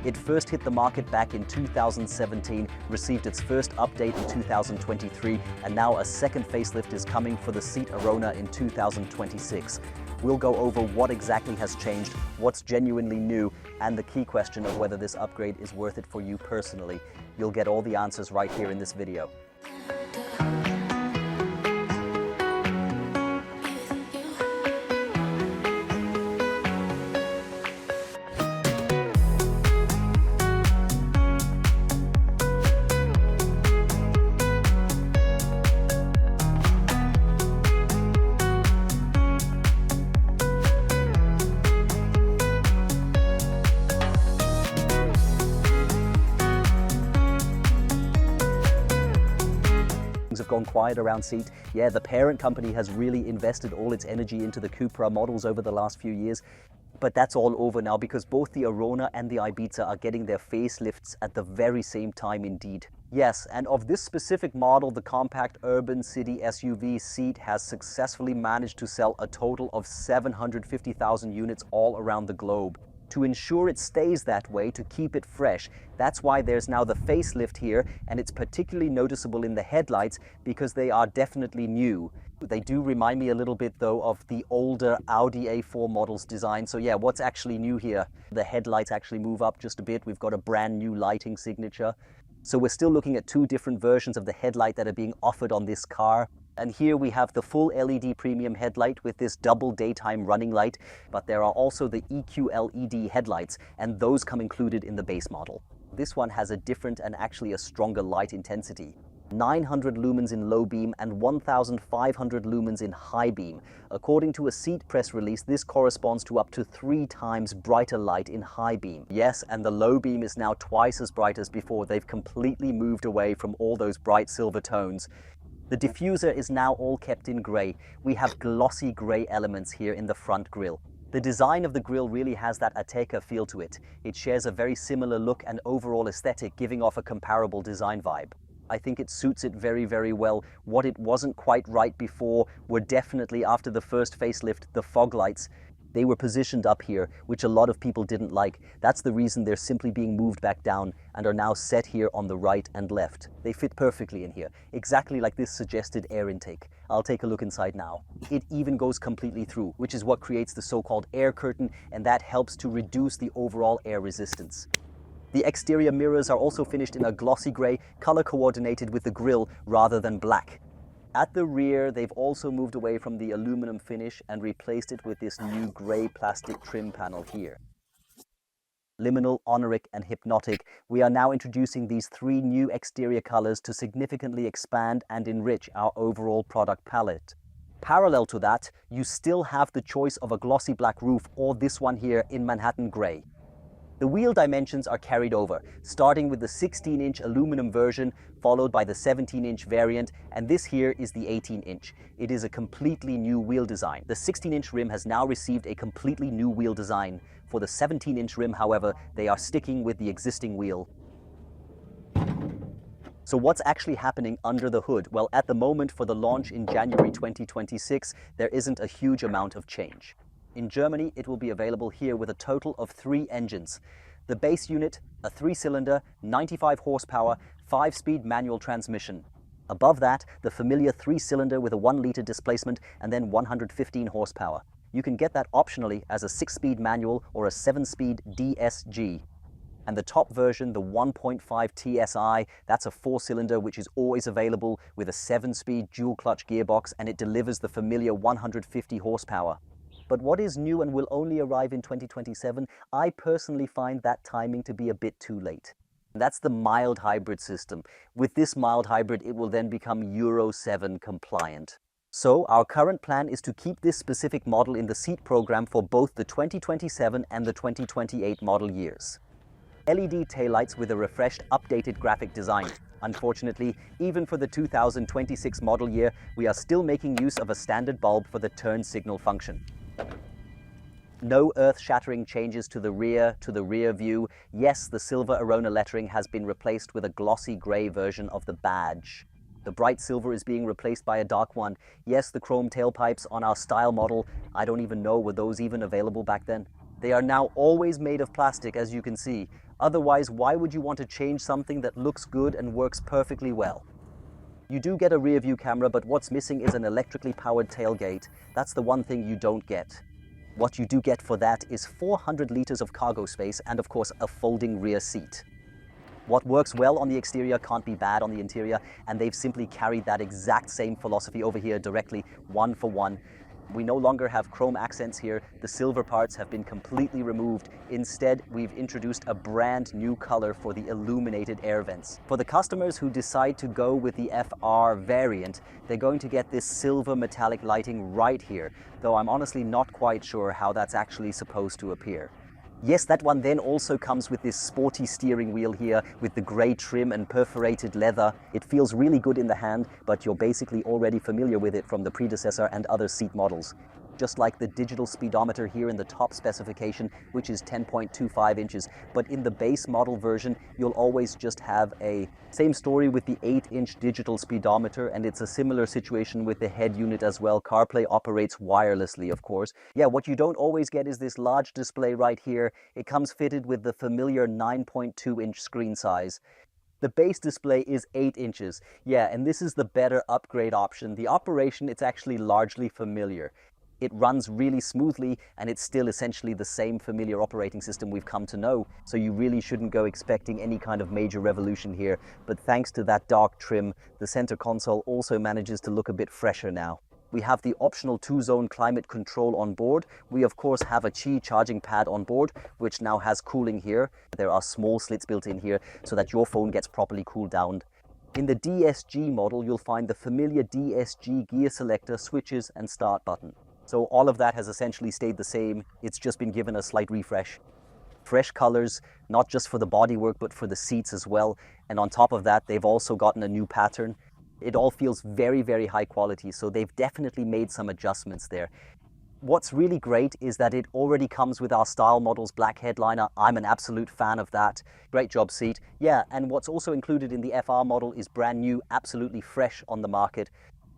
It first hit the market back in 2017, received its first update in 2023, and now a second facelift is coming for the SEAT Arona in 2026. We'll go over what exactly has changed, what's genuinely new, and the key question of whether this upgrade is worth it for you personally. You'll get all the answers right here in this video. Have gone quiet around SEAT. Yeah, the parent company has really invested all its energy into the Cupra models over the last few years. But that's all over now because both the Arona and the Ibiza are getting their facelifts at the very same time indeed. Yes, and of this specific model, the compact urban city SUV SEAT has successfully managed to sell a total of 750,000 units all around the globe. To ensure it stays that way, to keep it fresh, that's why there's now the facelift here, and it's particularly noticeable in the headlights because they are definitely new. They do remind me a little bit though of the older Audi A4 model's design. So yeah, what's actually new here? The headlights actually move up just a bit. We've got a brand new lighting signature. So we're still looking at two different versions of the headlight that are being offered on this car. And here we have the full LED premium headlight with this double daytime running light, but there are also the EQ LED headlights, and those come included in the base model. This one has a different and actually a stronger light intensity. 900 lumens in low beam and 1,500 lumens in high beam. According to a SEAT press release, this corresponds to up to 3 times brighter light in high beam. Yes, and the low beam is now twice as bright as before. They've completely moved away from all those bright silver tones. The diffuser is now all kept in grey. We have glossy grey elements here in the front grille. The design of the grille really has that Ateca feel to it. It shares a very similar look and overall aesthetic, giving off a comparable design vibe. I think it suits it very, very well. What it wasn't quite right before were definitely, after the first facelift, the fog lights. They were positioned up here, which a lot of people didn't like. That's the reason they're simply being moved back down and are now set here on the right and left. They fit perfectly in here, exactly like this suggested air intake. I'll take a look inside now. It even goes completely through, which is what creates the so-called air curtain, and that helps to reduce the overall air resistance. The exterior mirrors are also finished in a glossy grey, color coordinated with the grille rather than black. At the rear, they've also moved away from the aluminum finish and replaced it with this new grey plastic trim panel here. Liminal, Honoric and Hypnotic, we are now introducing these 3 new exterior colors to significantly expand and enrich our overall product palette. Parallel to that, you still have the choice of a glossy black roof or this one here in Manhattan grey. The wheel dimensions are carried over, starting with the 16-inch aluminum version, followed by the 17-inch variant, and this here is the 18-inch. It is a completely new wheel design. The 16-inch rim has now received a completely new wheel design. For the 17-inch rim, however, they are sticking with the existing wheel. So what's actually happening under the hood? Well, at the moment, for the launch in January 2026, there isn't a huge amount of change. In Germany, it will be available here with a total of 3 engines. The base unit, a 3-cylinder, 95 horsepower, 5-speed manual transmission. Above that, the familiar 3-cylinder with a 1-liter displacement and then 115 horsepower. You can get that optionally as a 6-speed manual or a 7-speed DSG. And the top version, the 1.5 TSI, that's a 4-cylinder which is always available with a 7-speed dual-clutch gearbox, and it delivers the familiar 150 horsepower. But what is new and will only arrive in 2027, I personally find that timing to be a bit too late. That's the mild hybrid system. With this mild hybrid, it will then become Euro 7 compliant. So our current plan is to keep this specific model in the SEAT program for both the 2027 and the 2028 model years. LED taillights with a refreshed, updated graphic design. Unfortunately, even for the 2026 model year, we are still making use of a standard bulb for the turn signal function. No earth-shattering changes to the rear view. Yes, the silver Arona lettering has been replaced with a glossy grey version of the badge. The bright silver is being replaced by a dark one. Yes, the chrome tailpipes on our Style-Modell, I don't even know, were those even available back then? They are now always made of plastic, as you can see. Otherwise, why would you want to change something that looks good and works perfectly well? You do get a rear view camera, but what's missing is an electrically powered tailgate. That's the one thing you don't get. What you do get for that is 400 liters of cargo space and of course a folding rear seat. What works well on the exterior can't be bad on the interior, and they've simply carried that exact same philosophy over here directly, one for one. We no longer have chrome accents here. The silver parts have been completely removed. Instead, we've introduced a brand new color for the illuminated air vents. For the customers who decide to go with the FR variant, they're going to get this silver metallic lighting right here, though I'm honestly not quite sure how that's actually supposed to appear. Yes, that one then also comes with this sporty steering wheel here with the grey trim and perforated leather. It feels really good in the hand, but you're basically already familiar with it from the predecessor and other seat models. Just like the digital speedometer here in the top specification, which is 10.25 inches. But in the base model version, you'll always just have a same story with the 8-inch digital speedometer, and it's a similar situation with the head unit as well. CarPlay operates wirelessly, of course. Yeah, what you don't always get is this large display right here. It comes fitted with the familiar 9.2-inch screen size. The base display is 8 inches. Yeah, and this is the better upgrade option. The operation, it's actually largely familiar. It runs really smoothly, and it's still essentially the same familiar operating system we've come to know, so you really shouldn't go expecting any kind of major revolution here. But thanks to that dark trim, the center console also manages to look a bit fresher now. We have the optional 2-zone climate control on board. We of course have a Qi charging pad on board, which now has cooling here. There are small slits built in here so that your phone gets properly cooled down. In the DSG model, you'll find the familiar DSG gear selector, switches and start button. So all of that has essentially stayed the same. It's just been given a slight refresh. Fresh colors, not just for the bodywork, but for the seats as well. And on top of that, they've also gotten a new pattern. It all feels very, very high quality, so they've definitely made some adjustments there. What's really great is that it already comes with our Style-Modell's black headliner. I'm an absolute fan of that. Great job, Seat. Yeah, and what's also included in the FR model is brand new, absolutely fresh on the market.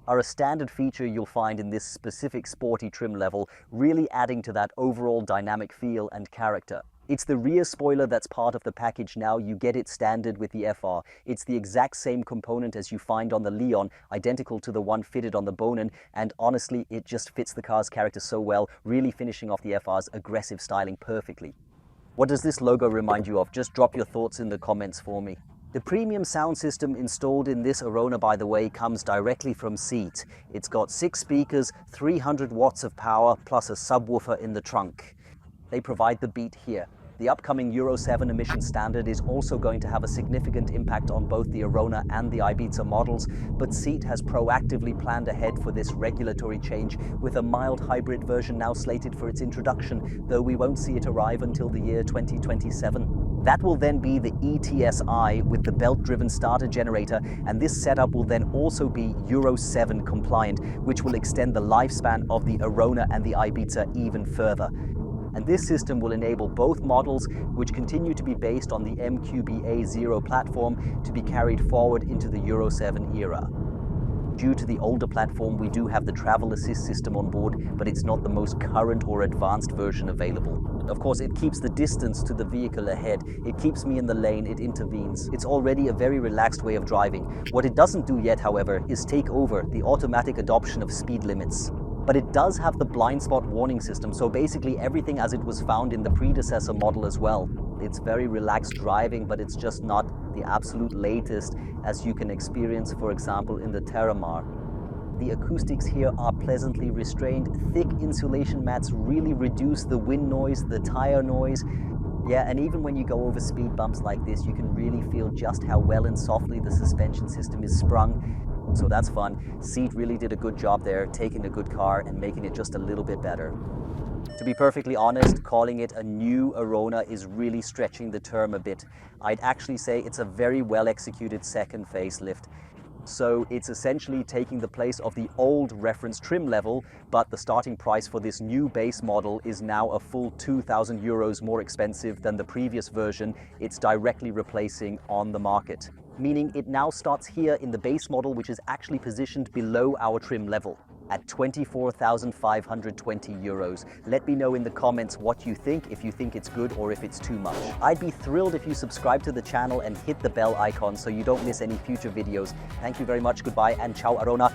Are a standard feature you'll find in this specific sporty trim level, really adding to that overall dynamic feel and character. It's the rear spoiler that's part of the package now. You get it standard with the FR. It's the exact same component as you find on the Leon, identical to the one fitted on the Bonin, and honestly, it just fits the car's character so well, really finishing off the FR's aggressive styling perfectly. What does this logo remind you of? Just drop your thoughts in the comments for me. The premium sound system installed in this Arona, by the way, comes directly from SEAT. It's got 6 speakers, 300 watts of power, plus a subwoofer in the trunk. They provide the beat here. The upcoming Euro 7 emission standard is also going to have a significant impact on both the Arona and the Ibiza models, but SEAT has proactively planned ahead for this regulatory change with a mild hybrid version now slated for its introduction, though we won't see it arrive until the year 2027. That will then be the E-TSI with the belt-driven starter generator, and this setup will then also be Euro 7 compliant, which will extend the lifespan of the Arona and the Ibiza even further. And this system will enable both models, which continue to be based on the MQB-A0 platform, to be carried forward into the Euro 7 era. Due to the older platform, we do have the travel assist system on board, but it's not the most current or advanced version available. Of course, it keeps the distance to the vehicle ahead. It keeps me in the lane, it intervenes. It's already a very relaxed way of driving. What it doesn't do yet, however, is take over the automatic adoption of speed limits. But it does have the blind spot warning system, so basically everything as it was found in the predecessor model as well. It's very relaxed driving, but it's just not the absolute latest as you can experience, for example, in the Terramar. The acoustics here are pleasantly restrained. Thick insulation mats really reduce the wind noise, the tire noise. Yeah, and even when you go over speed bumps like this, you can really feel just how well and softly the suspension system is sprung. So that's fun. SEAT really did a good job there, taking a good car and making it just a little bit better. To be perfectly honest, calling it a new Arona is really stretching the term a bit. I'd actually say it's a very well executed second facelift. So it's essentially taking the place of the old reference trim level, but the starting price for this new base model is now a full 2,000 euros more expensive than the previous version it's directly replacing on the market. Meaning it now starts here in the base model, which is actually positioned below our trim level. at 24,520 euros. Let me know in the comments what you think, if you think it's good or if it's too much. I'd be thrilled if you subscribe to the channel and hit the bell icon so you don't miss any future videos. Thank you very much, goodbye, and ciao Arona.